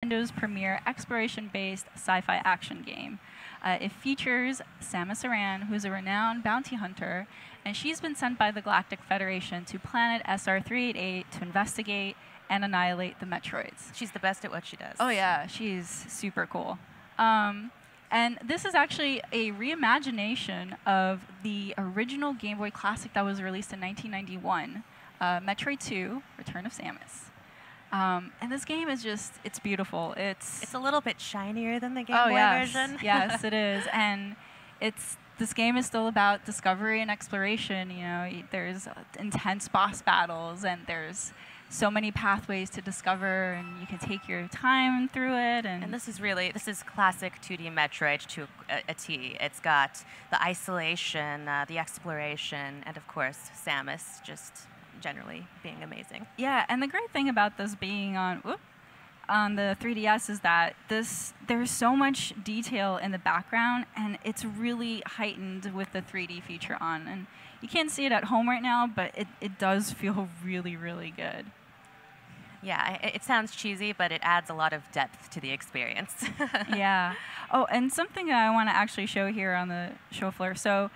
Nintendo's premier exploration-based sci-fi action game. It features Samus Aran, who's a renowned bounty hunter, and she's been sent by the Galactic Federation to planet SR388 to investigate and annihilate the Metroids. She's the best at what she does. Oh yeah, she's super cool. And this is actually a reimagination of the original Game Boy Classic that was released in 1991, Metroid 2, Return of Samus. And this game is just, it's beautiful. It's a little bit shinier than the Game Boy version. Yes, it is. And this game is still about discovery and exploration. You know, there's intense boss battles, and there's so many pathways to discover, and you can take your time through it. And this is classic 2D Metroid to a T. It's got the isolation, the exploration, and of course Samus just generally being amazing. Yeah, and the great thing about this being on the 3DS is that there's so much detail in the background, and it's really heightened with the 3D feature on. And you can't see it at home right now, but it does feel really, really good. Yeah, it sounds cheesy, but it adds a lot of depth to the experience. Yeah. Oh, and something I want to actually show here on the show floor. So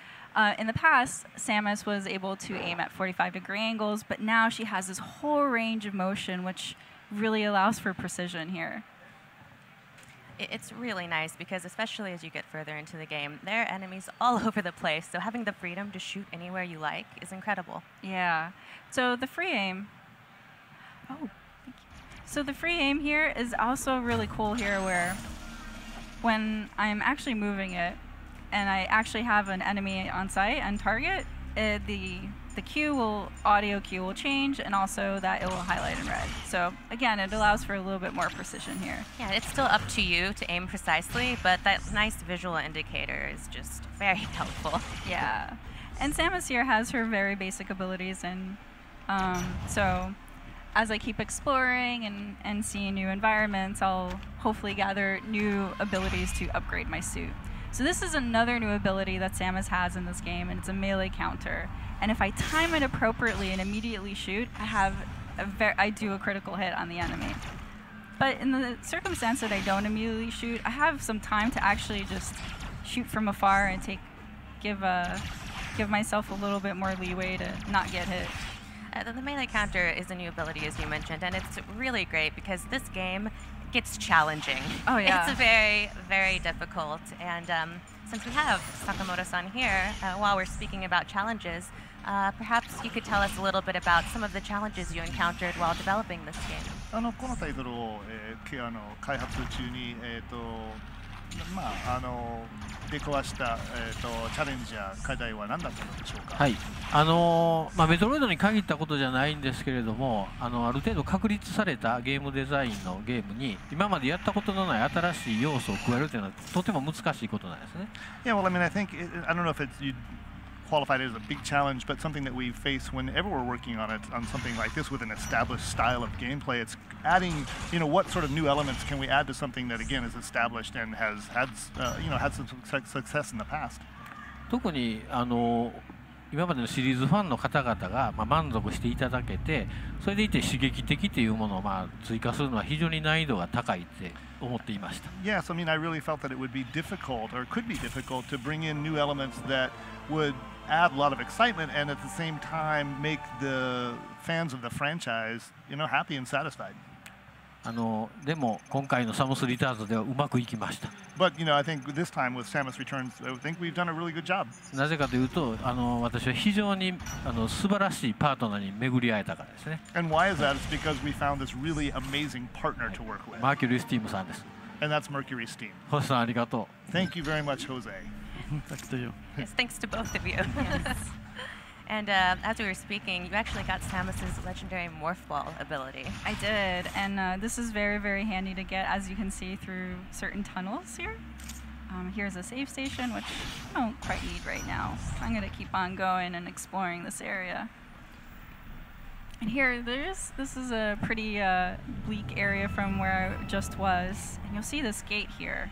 in the past, Samus was able to aim at 45-degree angles, but now she has this whole range of motion, which really allows for precision here. It's really nice because, especially as you get further into the game, there are enemies all over the place, so having the freedom to shoot anywhere you like is incredible. Yeah. So the free aim... Oh, thank you. So the free aim here is also really cool here, where when I'm actually moving it, and I actually have an enemy on sight and target, the audio cue will change, and also that it will highlight in red. So again, it allows for a little bit more precision here. Yeah, it's still up to you to aim precisely, but that nice visual indicator is just very helpful. Yeah, and Samus here has her very basic abilities, and so as I keep exploring and seeing new environments, I'll hopefully gather new abilities to upgrade my suit. So this is another new ability that Samus has in this game, and it's a melee counter. And if I time it appropriately and immediately shoot, I do a critical hit on the enemy. But in the circumstance that I don't immediately shoot, I have some time to actually just shoot from afar and give myself a little bit more leeway to not get hit. The melee counter is a new ability, as you mentioned, and it's really great because this game gets challenging. Oh yeah. It's very, very difficult. And since we have Sakamoto-san here, while we're speaking about challenges, perhaps you could tell us a little bit about some of the challenges you encountered while developing this game. このタイトルを開発中に出くわしたチャレンジや課題は何だったのでしょうか。はい。メトロイドに限ったことじゃないんですけれども、ある程度確立されたゲームデザインのゲームに今までやったことのない新しい要素を加えるというのはとても難しいことなんですね。Yeah, well, I mean, I don't know if you qualified it as a big challenge, but something that we face whenever we're working on something like this with an established style of gameplay. It's adding, what sort of new elements can we add to something that again is established and has had some success in the past. 特に今までのシリーズファンの方々が満足していただけて、それでいて刺激的というものを追加するのは非常に難易度が高いって思っていました。Yes, I mean, I really felt that it would be difficult, or could be difficult, to bring in new elements that would add a lot of excitement and at the same time make the fans of the franchise, happy and satisfied. でも今回のサムスリターンズではうまくいきました。But I think this time with Samus Returns, I think we've done a really good job. なぜかというと、私は非常に素晴らしいパートナーに巡り会えたからですね。And why is that? It's because we found this really amazing partner to work with. マーキュリー・スティームさんです。And that's Mercury Steam. 星さんありがとう。Thank you very much, Jose. Thanks to you. Yes, thanks to both of you. Yes. And as we were speaking, you actually got Samus's legendary Morph Ball ability. I did, and this is very, very handy to get, as you can see, through certain tunnels here. Here's a save station, which I don't quite need right now. I'm going to keep on going and exploring this area. And here, this is a pretty bleak area from where I just was. And you'll see this gate here.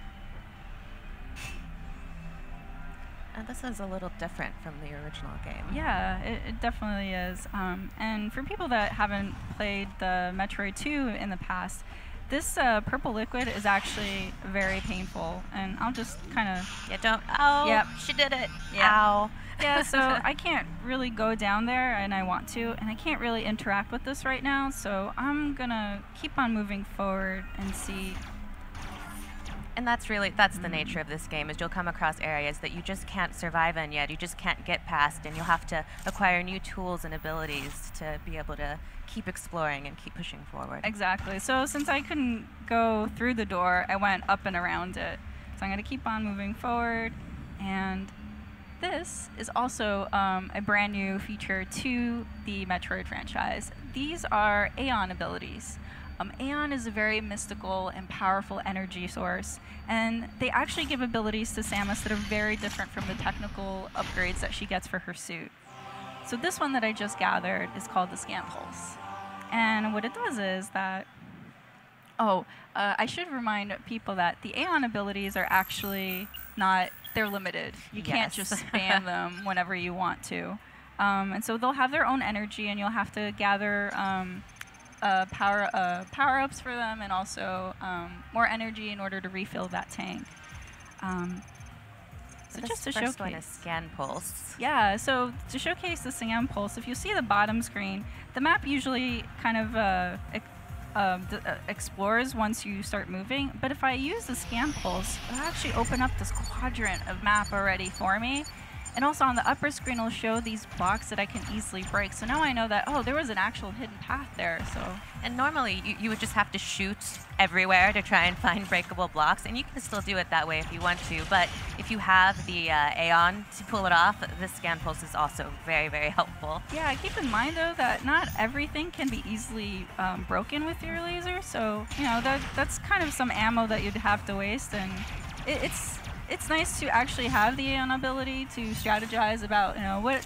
And this is a little different from the original game. Yeah, it definitely is. And for people that haven't played the Metroid 2 in the past, This purple liquid is actually very painful, and I'll just kind of... Yeah, don't... Oh, yep. She did it. Yep. Ow. Yeah, so I can't really go down there, and I want to, and I can't really interact with this right now, so I'm gonna keep on moving forward and see. And that's the nature of this game, is you'll come across areas that you just can't survive in yet, you just can't get past, and you'll have to acquire new tools and abilities to be able to keep exploring and keep pushing forward. Exactly. So since I couldn't go through the door, I went up and around it. So I'm gonna keep on moving forward, and this is also a brand new feature to the Metroid franchise. These are Aeon abilities. Aeon is a very mystical and powerful energy source, and they actually give abilities to Samus that are very different from the technical upgrades that she gets for her suit. So this one that I just gathered is called the Scan Pulse. And what it does is that... I should remind people that the Aeon abilities are actually not... They're limited. You can't just spam them whenever you want to. And so they'll have their own energy, and you'll have to gather... power-ups for them, and also more energy in order to refill that tank. So just to showcase, one is Scan Pulse. Yeah, so to showcase the Scan Pulse, if you see the bottom screen, the map usually kind of explores once you start moving. But if I use the Scan Pulse, it'll actually open up this quadrant of map already for me. And also on the upper screen, it'll show these blocks that I can easily break. So now I know that, there was an actual hidden path there. So. And normally, you would just have to shoot everywhere to try and find breakable blocks. And you can still do it that way if you want to. But if you have the Aeon to pull it off, the Scan Pulse is also very, very helpful. Yeah, keep in mind, though, that not everything can be easily broken with your laser. So, that's kind of some ammo that you'd have to waste. And it's nice to actually have the Aeon ability to strategize about,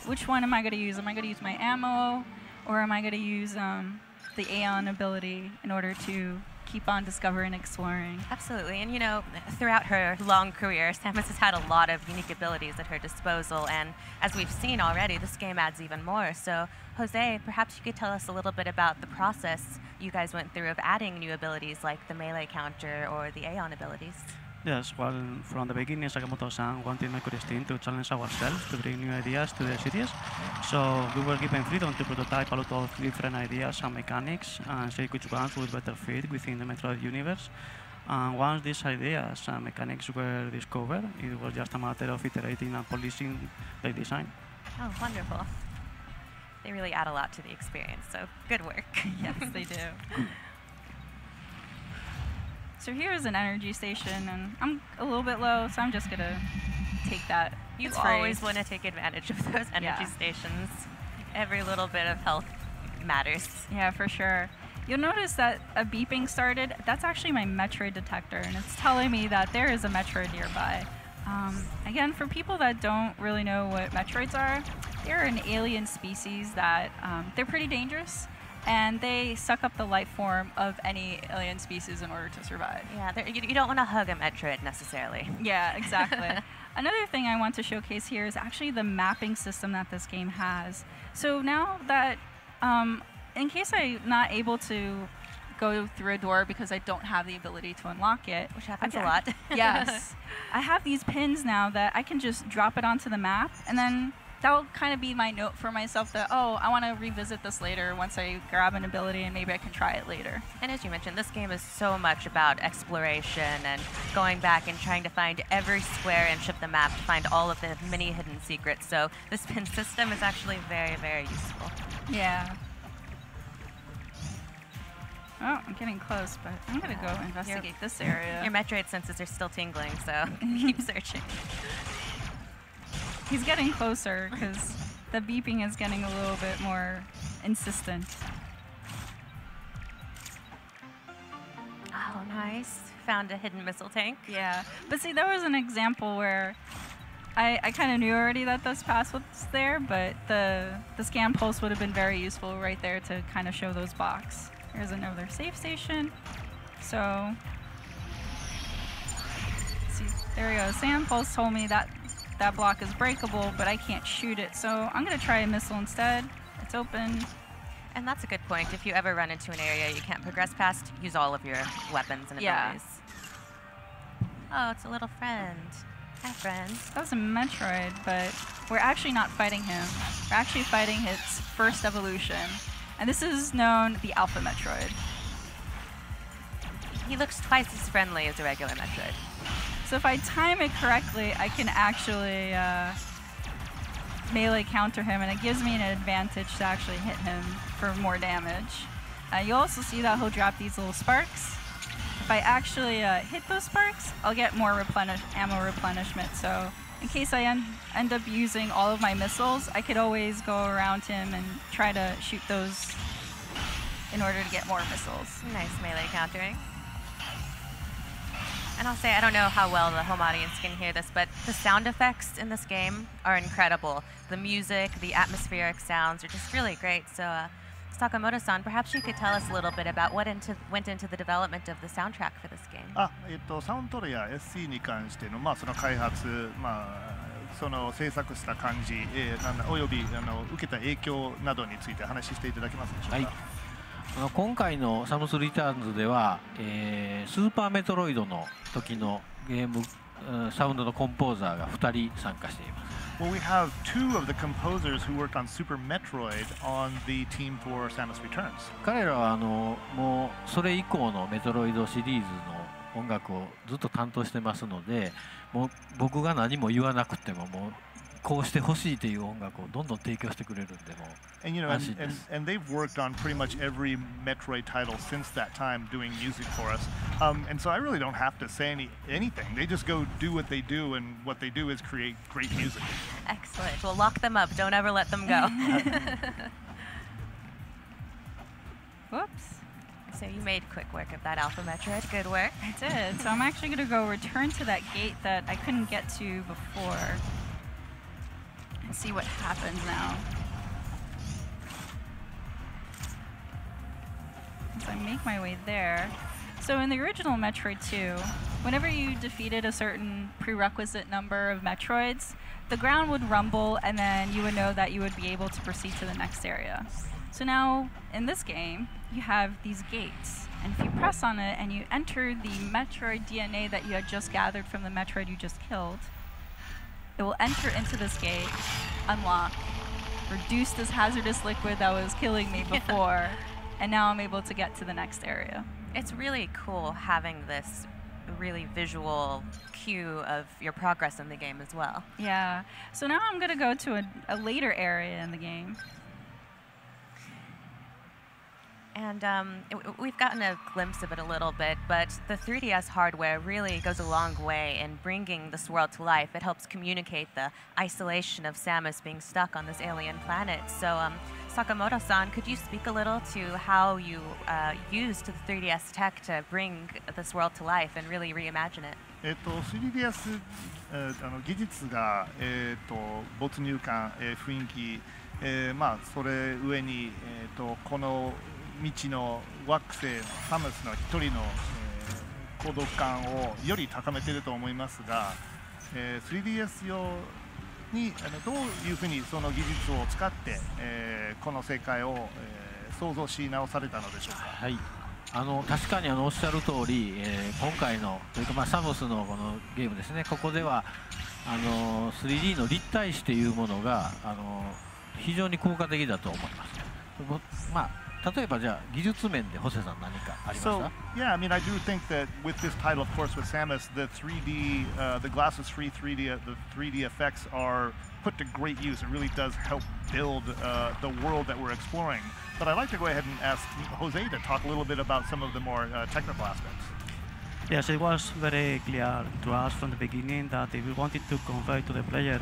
which one am I going to use? Am I going to use my ammo, or am I going to use the Aeon ability in order to keep on discovering and exploring? Absolutely. And, throughout her long career, Samus has had a lot of unique abilities at her disposal. And as we've seen already, this game adds even more. So, Jose, perhaps you could tell us a little bit about the process you guys went through of adding new abilities like the melee counter or the Aeon abilities. Yes, well, from the beginning, Sakamoto-san wanted Mercury's team to challenge ourselves to bring new ideas to the series. So we were given freedom to prototype a lot of different ideas and mechanics and see which ones would better fit within the Metroid universe. And once these ideas and mechanics were discovered, it was just a matter of iterating and polishing the design. Oh, wonderful. They really add a lot to the experience, so good work. Yes, they do. So here's an energy station, and I'm a little bit low, so I'm just gonna take that. You always want to take advantage of those energy stations. Every little bit of health matters. Yeah, for sure. You'll notice that a beeping started. That's actually my Metroid detector, and it's telling me that there is a Metroid nearby. Again, for people that don't really know what Metroids are, they're an alien species that they're pretty dangerous. And they suck up the life form of any alien species in order to survive. Yeah, you don't want to hug a Metroid necessarily. Yeah, exactly. Another thing I want to showcase here is actually the mapping system that this game has. So now that, in case I'm not able to go through a door because I don't have the ability to unlock it. Which happens a lot. Yes. I have these pins now that I can just drop it onto the map, and then that'll kind of be my note for myself that, I want to revisit this later once I grab an ability, and maybe I can try it later. And as you mentioned, this game is so much about exploration and going back and trying to find every square inch of the map to find all of the many hidden secrets. So this pin system is actually very, very useful. Yeah. Oh, I'm getting close, but I'm going to go investigate this area. Your Metroid senses are still tingling, so keep searching. He's getting closer because the beeping is getting a little bit more insistent. Oh, nice. Found a hidden missile tank. Yeah. But see, that was an example where I kind of knew already that this pass was there, but the Scan Pulse would have been very useful right there to kind of show those blocks. Here's another save station. So, see, there we go. Scan Pulse told me that that block is breakable, but I can't shoot it. So I'm going to try a missile instead. It's open. And that's a good point. If you ever run into an area you can't progress past, use all of your weapons and abilities. Oh, it's a little friend. Hi, friend. That was a Metroid, but we're actually not fighting him. We're actually fighting its first evolution. And this is known the Alpha Metroid. He looks twice as friendly as a regular Metroid. So if I time it correctly, I can actually melee counter him, and it gives me an advantage to actually hit him for more damage. You'll also see that he'll drop these little sparks. If I actually hit those sparks, I'll get more ammo replenishment. So in case I end up using all of my missiles, I could always go around him and try to shoot those in order to get more missiles. Nice melee countering. And I'll say, I don't know how well the home audience can hear this, but the sound effects in this game are incredible. The music, the atmospheric sounds are just really great. So Sakamoto-san, perhaps you could tell us a little bit about what went into the development of the soundtrack for this game. サウンドトレや SC に関しての、その開発、その制作した感じ、および受けた影響などについて話していただけますでしょうか。はい、今回のサムスリターンズでは、スーパーメトロイドの時のゲームサウンドのコンポーザーが2人参加しています。Well, we have two of the composers who worked on Super Metroid on the team for Samus Returns. 彼らはもうそれ以降のメトロイドシリーズの音楽をずっと担当してますので、もう僕が何も言わなくてももうこうしてほしいという音楽をどんどん提供してくれるんでもう and they've worked on pretty much every Metroid title since that time doing music for us. And so I really don't have to say anything. They just go do what they do, and what they do is create great music. Excellent. Well, lock them up. Don't ever let them go. Whoops. So you made quick work of that Alpha Metroid. Good work. I did. So I'm actually going to go return to that gate that I couldn't get to before and see what happens now. As I make my way there. So in the original Metroid 2, whenever you defeated a certain prerequisite number of Metroids, the ground would rumble, and then you would know that you would be able to proceed to the next area. So now, in this game, you have these gates, and if you press on it and you enter the Metroid DNA that you had just gathered from the Metroid you just killed, it will enter into this gate, unlock, reduce this hazardous liquid that was killing me before, and now I'm able to get to the next area. It's really cool having this really visual cue of your progress in the game as well. Yeah. So now I'm going to go to a later area in the game. And we've gotten a glimpse of it a little bit, but the 3DS hardware really goes a long way in bringing this world to life. It helps communicate the isolation of Samus being stuck on this alien planet. So Sakamoto-san, could you speak a little to how you used the 3DS tech to bring this world to life and really reimagine it? 3DS 技術が没入感、雰囲気、それ上にこの未知の惑星サムスの一人の、孤独感をより高めていると思いますが、3DS 用にどういうふうにその技術を使って、この世界を、創造し直されたのでしょうか。はい、確かにおっしゃる通り、今回のというか、サムスのこのゲームですね、ここでは3D の立体視というものが非常に効果的だと思います。例えばじゃあ技術面でホセさん何かありますか？ So yeah, I mean I do think that with this title, of course, with Samus, the 3D, the glasses-free 3D, the 3D effects are put to great use. It really does help build the world that we're exploring. But I'd like to go ahead and ask Jose to talk a little bit about some of the more technical aspects. Yes, it was very clear to us from the beginning that if we wanted to convey to the player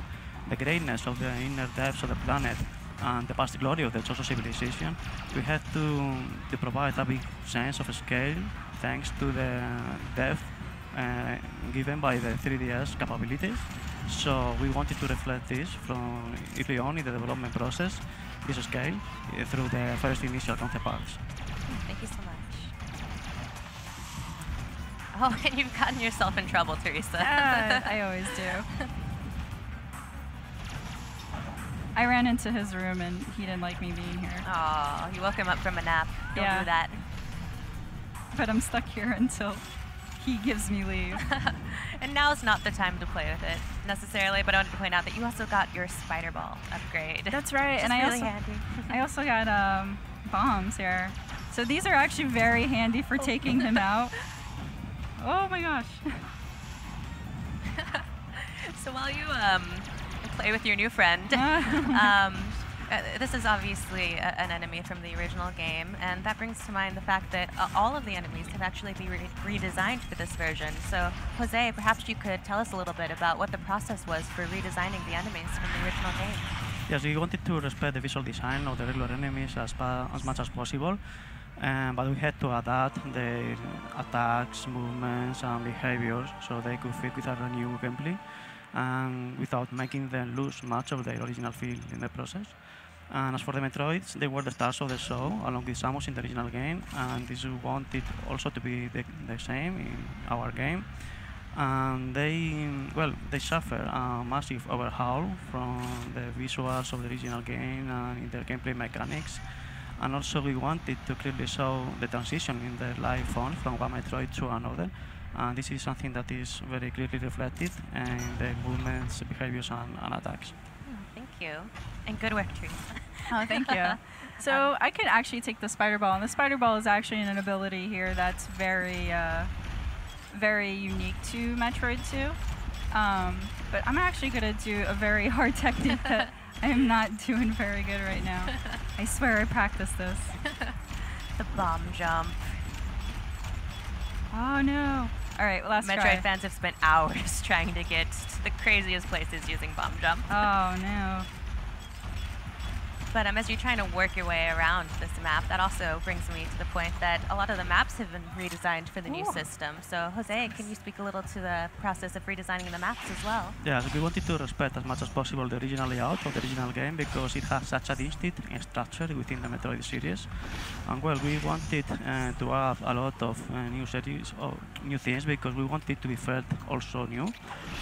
the greatness of the inner depths of the planet and the past glory of the social civilization, we had to provide a big sense of scale thanks to the depth given by the 3DS capabilities. So we wanted to reflect this from early on in the development process, this scale, through the first initial concept arts. Thank you so much. Oh, and you've gotten yourself in trouble, Teresa. I always do. I ran into his room and he didn't like me being here. Oh, you woke him up from a nap. Don't Yeah. do that. But I'm stuck here until he gives me leave. And now's not the time to play with it necessarily, but I wanted to point out that you also got your spider ball upgrade. That's right, and really handy. I also got bombs here. So these are actually very handy for taking him out. Oh my gosh. So while you play with your new friend, this is obviously an enemy from the original game, and that brings to mind the fact that all of the enemies have actually been redesigned for this version. So, Jose, perhaps you could tell us a little bit about what the process was for redesigning the enemies from the original game. Yes, we wanted to respect the visual design of the regular enemies as much as possible, but we had to adapt their attacks, movements, and behaviors so they could fit with our new gameplay, and without making them lose much of their original feel in the process. And as for the Metroids, they were the stars of the show, along with Samus in the original game, and this we wanted also to be the same in our game. And they suffer a massive overhaul from the visuals of the original game and in their gameplay mechanics. And also we wanted to clearly show the transition in their life form from one Metroid to another. And this is something that is very clearly reflected in the movements, behaviors, and attacks. Thank you. And good work, Teresa. Oh, thank you. So I could actually take the spider ball, and the spider ball is actually an ability here that's very, very unique to Metroid 2. But I'm actually going to do a very hard technique that I am not doing very good right now. I swear I practiced this. The bomb jump. Oh no. All right, well, let's Metroid try. fans have spent hours trying to get to the craziest places using bomb jump. Oh no. But as you're trying to work your way around this map, that also brings me to the point that a lot of the maps have been redesigned for the new system. So, Jose, can you speak a little to the process of redesigning the maps as well? Yes, we wanted to respect as much as possible the original layout of the original game because it has such a distinct structure within the Metroid series. And well, we wanted to add a lot of new things because we wanted to be felt also new.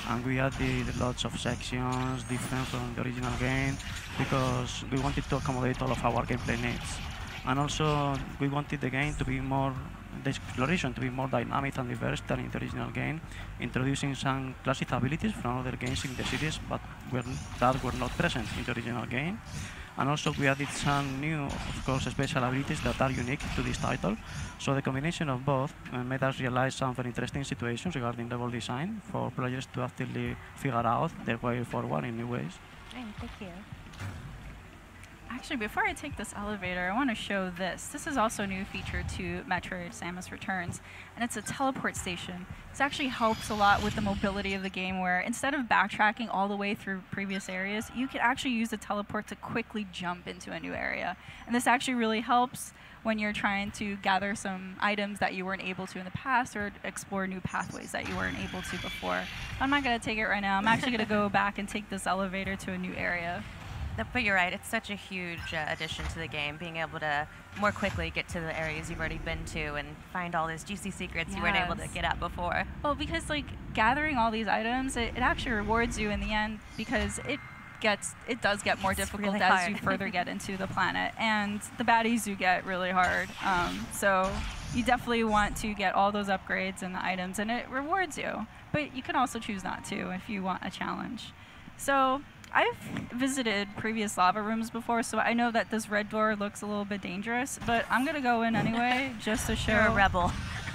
And we added lots of sections different from the original game because we wanted to accommodate all of our gameplay needs. And also we wanted the game to be more, the exploration to be more dynamic and diverse than in the original game, introducing some classic abilities from other games in the series but that were not present in the original game. And also we added some new, of course, special abilities that are unique to this title. So the combination of both made us realize some very interesting situations regarding level design for players to actively figure out their way forward in new ways. Thank you. Actually, before I take this elevator, I want to show this. This is also a new feature to Metroid Samus Returns, and it's a teleport station. This actually helps a lot with the mobility of the game, where instead of backtracking all the way through previous areas, you can actually use the teleport to quickly jump into a new area. And this actually really helps when you're trying to gather some items that you weren't able to in the past or explore new pathways that you weren't able to before. I'm not going to take it right now. I'm actually going to go back and take this elevator to a new area. But you're right, it's such a huge addition to the game, being able to more quickly get to the areas you've already been to and find all those juicy secrets you weren't able to get at before. Well, because like gathering all these items, it actually rewards you in the end because it does get more difficult really as you further get into the planet, and the baddies do get really hard. So you definitely want to get all those upgrades and the items, and it rewards you. But you can also choose not to if you want a challenge. So I've visited previous lava rooms before, so I know that this red door looks a little bit dangerous, but I'm gonna go in anyway just to show. You're a rebel.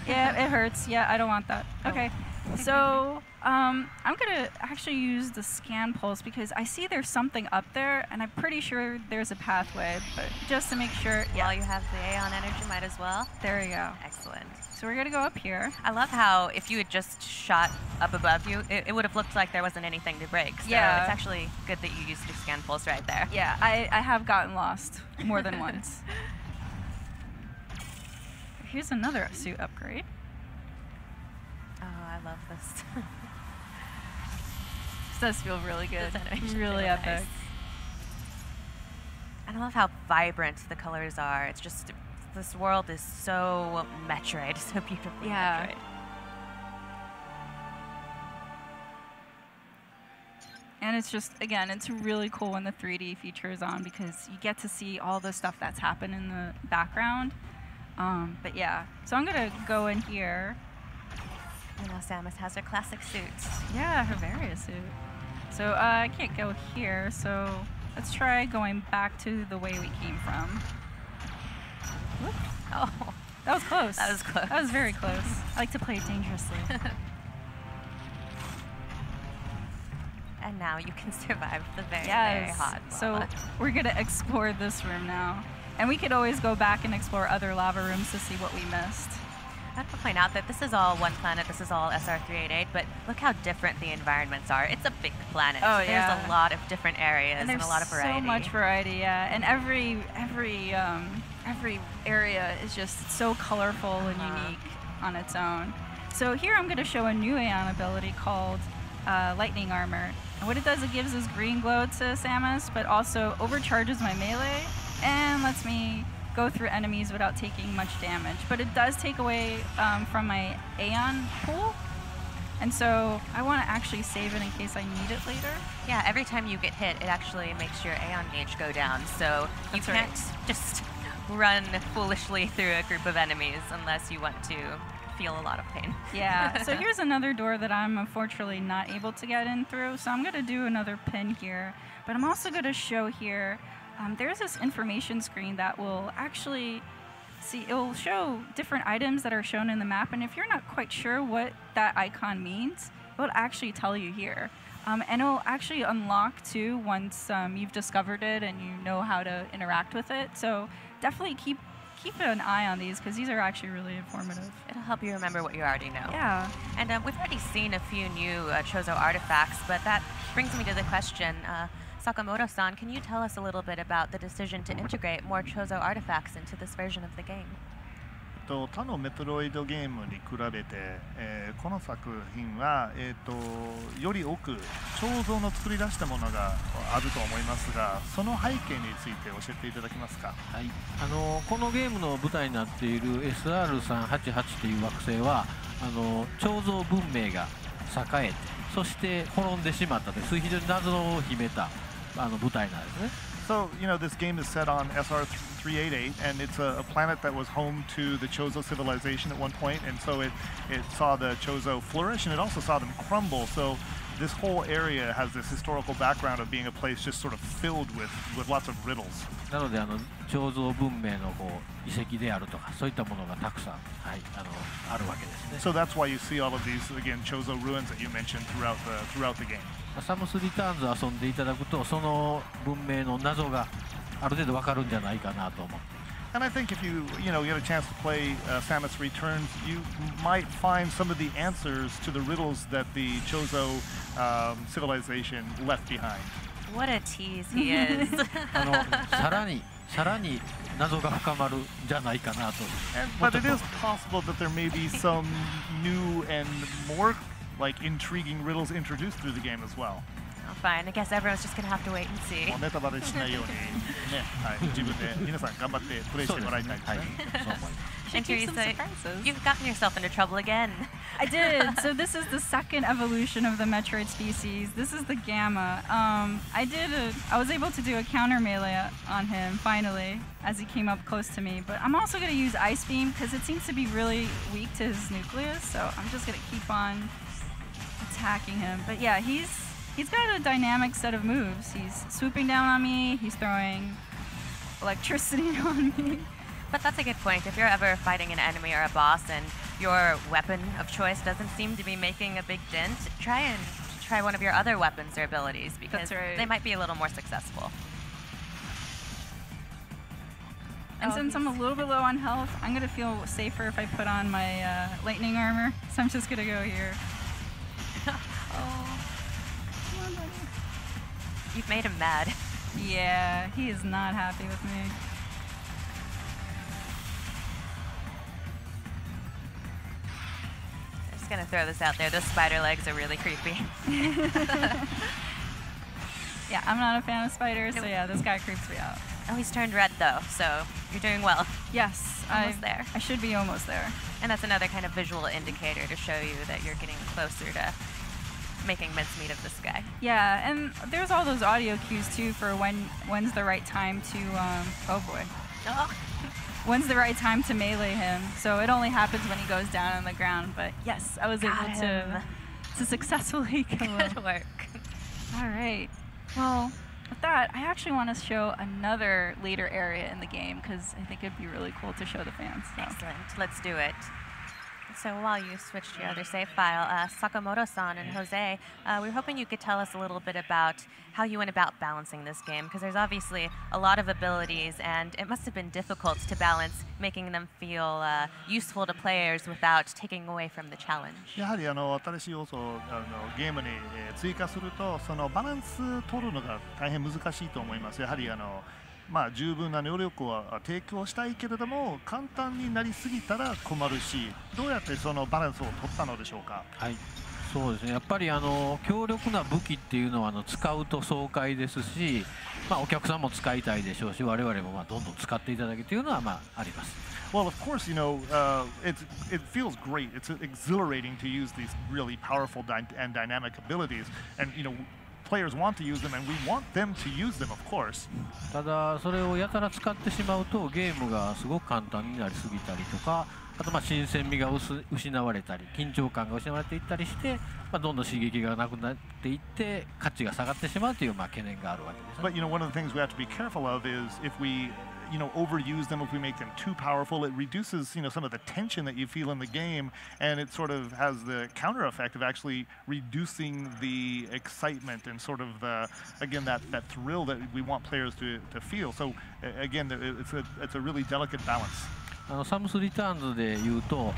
Yeah, it hurts. Yeah, I don't want that. Okay, so I'm gonna actually use the scan pulse because I see there's something up there, and I'm pretty sure there's a pathway, but just to make sure. While you have the A on energy, might as well. There we go. Excellent. So we're gonna go up here. I love how if you had just shot up above you, it would have looked like there wasn't anything to break. So Yeah. it's actually good that you used your scan pulse right there. Yeah, I have gotten lost more than once. Here's another suit upgrade. Oh, I love this. This does feel really good. This animation's Really epic. nice. And I love how vibrant the colors are. It's just, this world is so Metroid, so beautifully Metroid. And it's just, again, it's really cool when the 3D feature is on because you get to see all the stuff that's happened in the background. But yeah, so I'm gonna go in here. You know, Samus has her classic suits. Yeah, her various suit. So I can't go here, so let's try going back to the way we came from. Whoops. Oh, That was close. that was close. That was very close. I like to play dangerously. And now you can survive the very, Yes. very hot So lava. we're gonna explore this room now. And we could always go back and explore other lava rooms to see what we missed. I have to point out that this is all one planet, this is all SR388, but look how different the environments are. It's a big planet. Oh, There's yeah. a lot of different areas and there's a lot of variety. so much variety, yeah. And every area is just so colorful and unique on its own. So here I'm going to show a new Aeon ability called Lightning Armor. And what it does, it gives this green glow to Samus, but also overcharges my melee and lets me go through enemies without taking much damage. But it does take away from my Aeon pool. And so I want to actually save it in case I need it later. Yeah, every time you get hit, it actually makes your Aeon gauge go down. So you That's right. can't just run foolishly through a group of enemies unless you want to feel a lot of pain. Yeah, so here's another door that I'm unfortunately not able to get in through. So I'm going to do another pin here. But I'm also going to show here, there's this information screen that will actually it will show different items that are shown in the map. And if you're not quite sure what that icon means, it will actually tell you here. And it will actually unlock too once you've discovered it and you know how to interact with it. So definitely keep an eye on these because these are actually really informative. It'll help you remember what you already know. Yeah. And we've already seen a few new Chozo artifacts, but that brings me to the question, Sakamoto-san, can you tell us a little bit about the decision to integrate more Chozo artifacts into this version of the game? 他のメトロイドゲームに比べて、この作品は、より多く彫像の作り出したものがあると思いますが、その背景について教えていただけますか。はい、このゲームの舞台になっている SR388 という惑星は彫像文明が栄えてそして滅んでしまったという非常に謎を秘めた舞台なんですね。So, you know, this game is set on SR388, and it's a planet that was home to the Chozo civilization at one point, and so it saw the Chozo flourish, and it also saw them crumble. So this whole area has this historical background of being a place just sort of filled with lots of riddles. なので彫像文明の遺跡であるとかそういったものがたくさん、はい、あるわけですね。So that's why you see all of these, again, Chozo ruins that you mentioned throughout the game. サムスリターンズ遊んでいただくとその文明の謎がある程度わかるんじゃないかなと思って。And I think if you get a chance to play Samus Returns, you might find some of the answers to the riddles that the Chozo civilization left behind. What a tease he is. さらに謎が深まるんじゃないかなと。But it is possible that there may be some new and more intriguing riddles introduced through the game as well. Oh, fine. I guess everyone's just gonna have to wait and see. ネタバレしないようにね、はい、自分で皆さん頑張ってプレイしてもらいたいですね。そう思います。And keep some Teresa, surprises. you've gotten yourself into trouble again. I did. So this is the second evolution of the Metroid species. This is the Gamma. I was able to do a counter melee on him finally as he came up close to me. But I'm also going to use Ice Beam because it seems to be really weak to his nucleus. So I'm just going to keep on attacking him. But yeah, he's got a dynamic set of moves. He's swooping down on me. He's throwing electricity on me. But that's a good point. If you're ever fighting an enemy or a boss and your weapon of choice doesn't seem to be making a big dent, try one of your other weapons or abilities because they might be a little more successful. And since I'm a little bit low on health, I'm going to feel safer if I put on my lightning armor. So I'm just going to go here. Oh. Come on, buddy. You've made him mad. Yeah, he is not happy with me. I'm just gonna throw this out there. Those spider legs are really creepy. Yeah, I'm not a fan of spiders, so yeah, this guy creeps me out. Oh, he's turned red though, so you're doing well. Yes, Almost there. I should be almost there. And that's another kind of visual indicator to show you that you're getting closer to making mincemeat of this guy. Yeah, and there's all those audio cues too for when's the right time to oh boy. Oh. When's the right time to melee him? So it only happens when he goes down on the ground. But yes, I was able to successfully kill him. Good work. All right. Well, with that, I actually want to show another later area in the game because I think it'd be really cool to show the fans. So. Excellent. Let's do it. So while you switch to your other save file, Sakamoto-san and Jose, we were hoping you could tell us a little bit about how you went about balancing this game, because there's obviously a lot of abilities, and it must have been difficult to balance making them feel useful to players without taking away from the challenge. やはり新しい要素をゲームに追加するとそのバランス取るのが大変難しいと思います。やはりまあ、十分な能力を提供したいけれども簡単になりすぎたら困るし、どうやってそのバランスを取ったのでしょうか。はい、そうですね。やっぱり強力な武器っていうのは使うと爽快ですし、まあ、お客さんも使いたいでしょうし、我々もどんどん使っていただけというのはあります。Well, of course, it feels great. It's exhilarating to use these really powerful and dynamic abilities, and players want to use them, and we want them to use them, of course. ただそれをやたら使ってしまうとゲームがすごく簡単になりすぎたりとか、あと新鮮味が失われたり緊張感が失われていったりして、どんどん刺激がなくなっていって価値が下がってしまうという懸念があるわけです。But one of the things we have to be careful of is if we overuse them, if we make them too powerful, it reduces some of the tension that you feel in the game, and it sort of has the counter effect of actually reducing the excitement and sort of again that thrill that we want players to feel. So again, it's a really delicate balance. サムスリターンズでいうと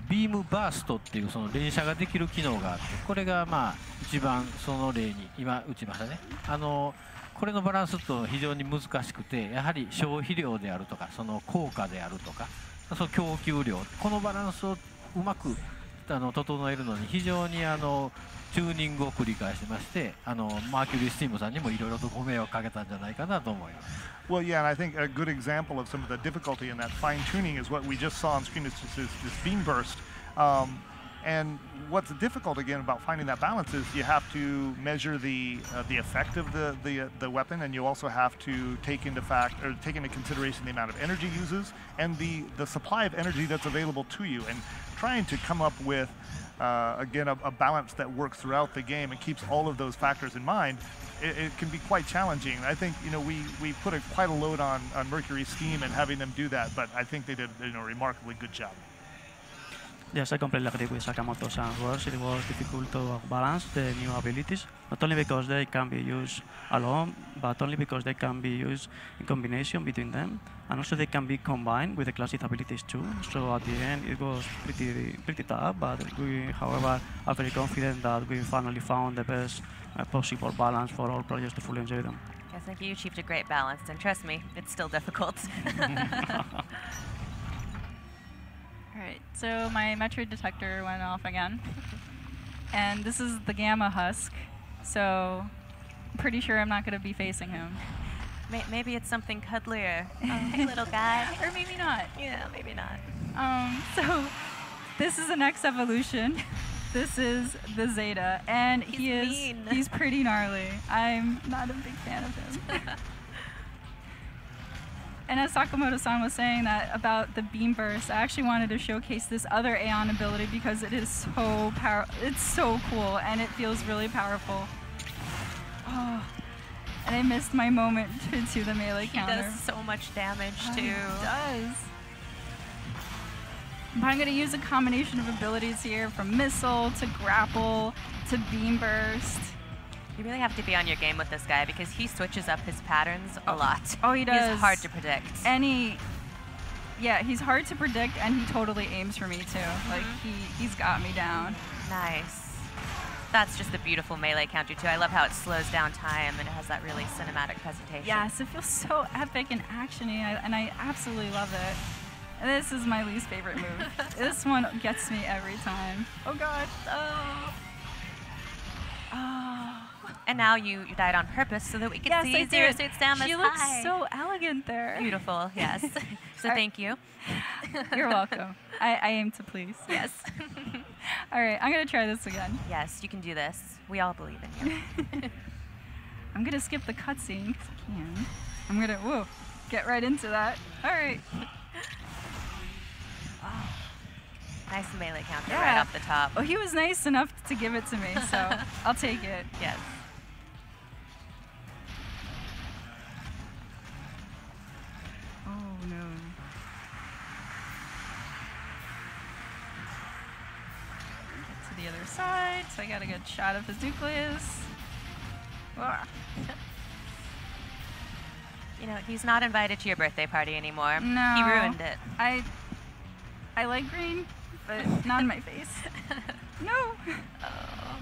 ビームバーストっていうその連射ができる機能があって、これが一番その例に今打ちましたね。これのバランスと非常に難しくて、やはり消費量であるとかその効果であるとかその供給量、このバランスをうまく整えるのに非常にチューニングを繰り返しまして、マーキュリースティームさんにもいろいろとご迷惑かけたんじゃないかなと思います。Well, yeah, and I think a good example of some of the difficulty in that fine tuning is what we just saw on screen. Is this beam burst. And what's difficult again about finding that balance is you have to measure the effect of the weapon, and you also have to take into consideration the amount of energy uses and the supply of energy that's available to you, and trying to come up with again a balance that works throughout the game and keeps all of those factors in mind. It can be quite challenging. I think we put quite a load on Mercury's team and having them do that, but I think they did a remarkably good job. Yes, I completely agree with Sakamoto-san's words. It was difficult to balance the new abilities, not only because they can be used alone, but only because they can be used in combination between them, and also they can be combined with the classic abilities too. So at the end, it was pretty tough, but we, however, are very confident that we finally found the best possible balance for all players to fully enjoy them. I think you achieved a great balance, and trust me, it's still difficult. Alright, so my Metroid detector went off again. And this is the Gamma Husk, so I'm pretty sure I'm not going to be facing him. Maybe it's something cuddlier. Oh, hey, little guy. Or maybe not. Yeah, maybe not. So this is the next evolution. This is the Zeta, and he's pretty gnarly. I'm not a big fan of him. And as Sakamoto-san was saying that about the beam burst, I actually wanted to showcase this other Aeon ability because it is so it's so cool and it feels really powerful. Oh, and I missed my moment to the melee counter. He does so much damage too. He does. But I'm going to use a combination of abilities here, from missile to grapple to beam burst. You really have to be on your game with this guy because he switches up his patterns a lot. Oh, he does. He's hard to predict. And he's hard to predict, and he totally aims for me too. Like he's got me down. Nice. That's just a beautiful melee counter too. I love how it slows down time and it has that really cinematic presentation. Yes, it feels so epic and actiony, and I absolutely love it. And this is my least favorite move. This one gets me every time. Oh God. Oh. And now you died on purpose so that we could see Zero Suit Samus. She looks so elegant there. Beautiful, yes. So thank you. You're welcome. I aim to please. Yes. All right, I'm gonna try this again. Yes, you can do this. We all believe in you. I'm gonna skip the cutscene 'cause I can. I'm gonna get right into that. All right. Nice melee counter right off the top. Oh, he was nice enough to give it to me, so I'll take it. Yes. Oh no. Get to the other side, so I got a good shot of his nucleus. Ah. You know, he's not invited to your birthday party anymore. No. He ruined it. I like green, but not in my face. No. Oh.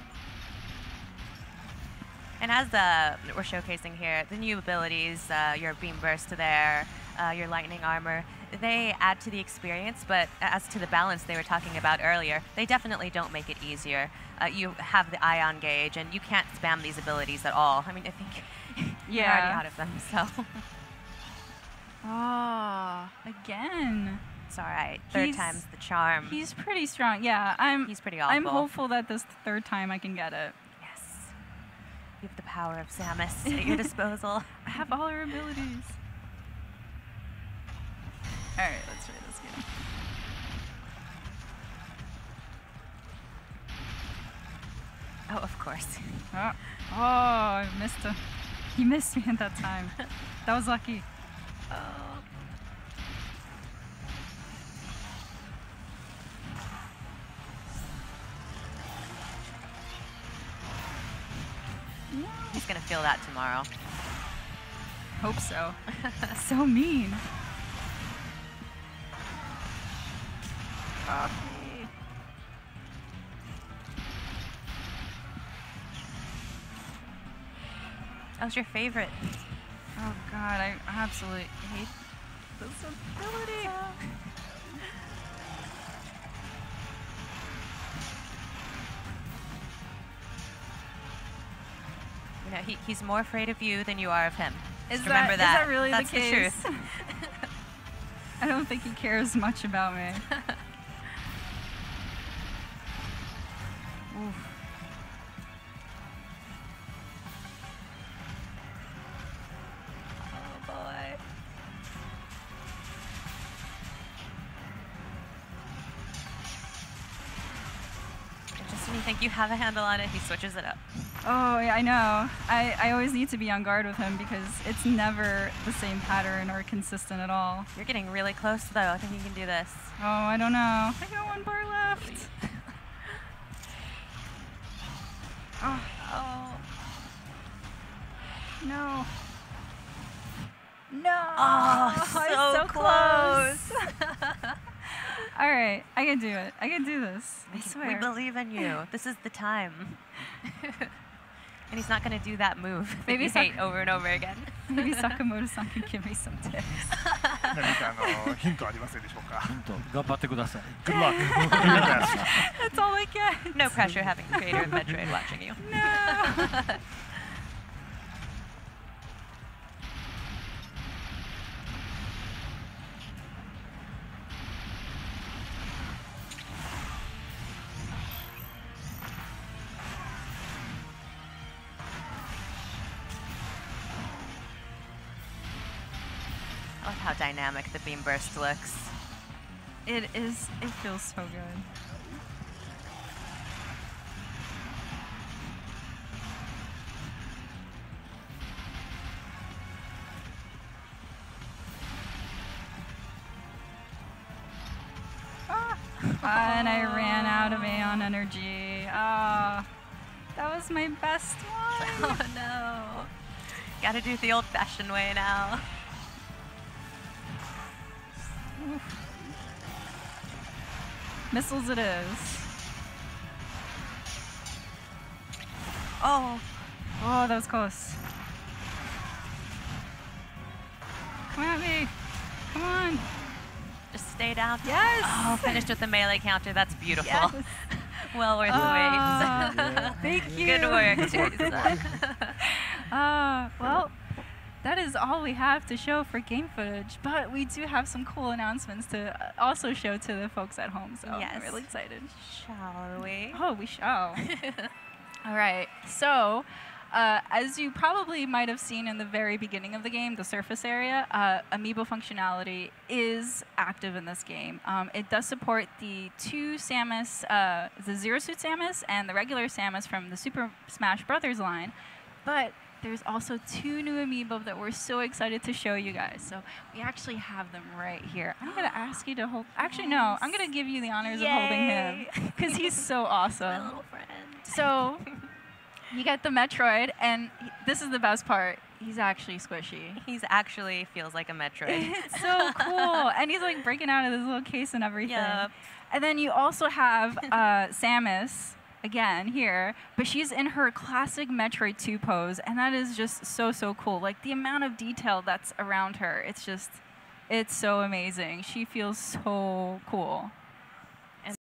And as we're showcasing here, the new abilities, your beam burst there, your lightning armor, they add to the experience, but as to the balance they were talking about earlier, they definitely don't make it easier. You have the ion gauge, and you can't spam these abilities at all. I mean, I think you're already out of them, so. Oh, again. It's all right. Third time's the charm. He's pretty strong. Yeah, He's pretty awful. I'm hopeful that this third time I can get it. Yes. You have the power of Samus at your disposal. I have all her abilities. All right, let's try this again. Oh, of course. Oh, I missed him. He missed me at that time. That was lucky. Oh. No. He's gonna feel that tomorrow. Hope so. So mean. Coffee. That was your favorite. Oh God, I absolutely hate this ability. You know, he's more afraid of you than you are of him. Remember that. Is that really That's the case? truth. I don't think he cares much about me. Oof. Oh boy. Just when you think you have a handle on it, he switches it up. Oh, yeah, I know. I always need to be on guard with him because it's never the same pattern or consistent at all. You're getting really close, though. I think you can do this. Oh, I don't know. I got one bar left. Oh. No. No. Oh, so close. All right, I can do it. I can do this. I swear. We believe in you. This is the time. And he's not going to do that move that you hate over and over again. Maybe Sakamoto-san can give me some tips. 何かヒントありませんでしょうか。ヒント頑張ってください。 Good luck. Do your best. That's all I get. No pressure having the creator of Metroid watching you. No. I love how dynamic the beam burst looks. It is. It feels so good. And I ran out of Aeon energy. That was my best one. Oh no. Gotta do it the old-fashioned way now. Oof. Missiles it is. Oh, that was close. Come at me. Come on. Just stay down. Yes. Oh, finished with the melee counter. That's beautiful. Yes. Well worth the wait. Thank you. Good work, Teresa. Well, that is all we have to show for game footage, but we do have some cool announcements to also show to the folks at home, so Yes. I'm really excited. Shall we? Oh, we shall. All right, so as you probably might have seen in the very beginning of the game, the surface area, Amiibo functionality is active in this game. It does support the two Samus, the Zero Suit Samus and the regular Samus from the Super Smash Bros. Line, but there's also two new Amiibo that we're so excited to show you guys. So we actually have them right here. I'm going to ask you to hold... Actually, no. I'm going to give you the honors of holding him because he's so awesome. My little friend. So you get the Metroid, and this is the best part. He's actually squishy. He's actually feels like a Metroid. It's so cool. And he's like breaking out of this little case and everything. Yep. And then you also have Samus, again, here, but she's in her classic Metroid 2 pose, and that is just so, so cool. Like, the amount of detail that's around her, it's so amazing. She feels so cool.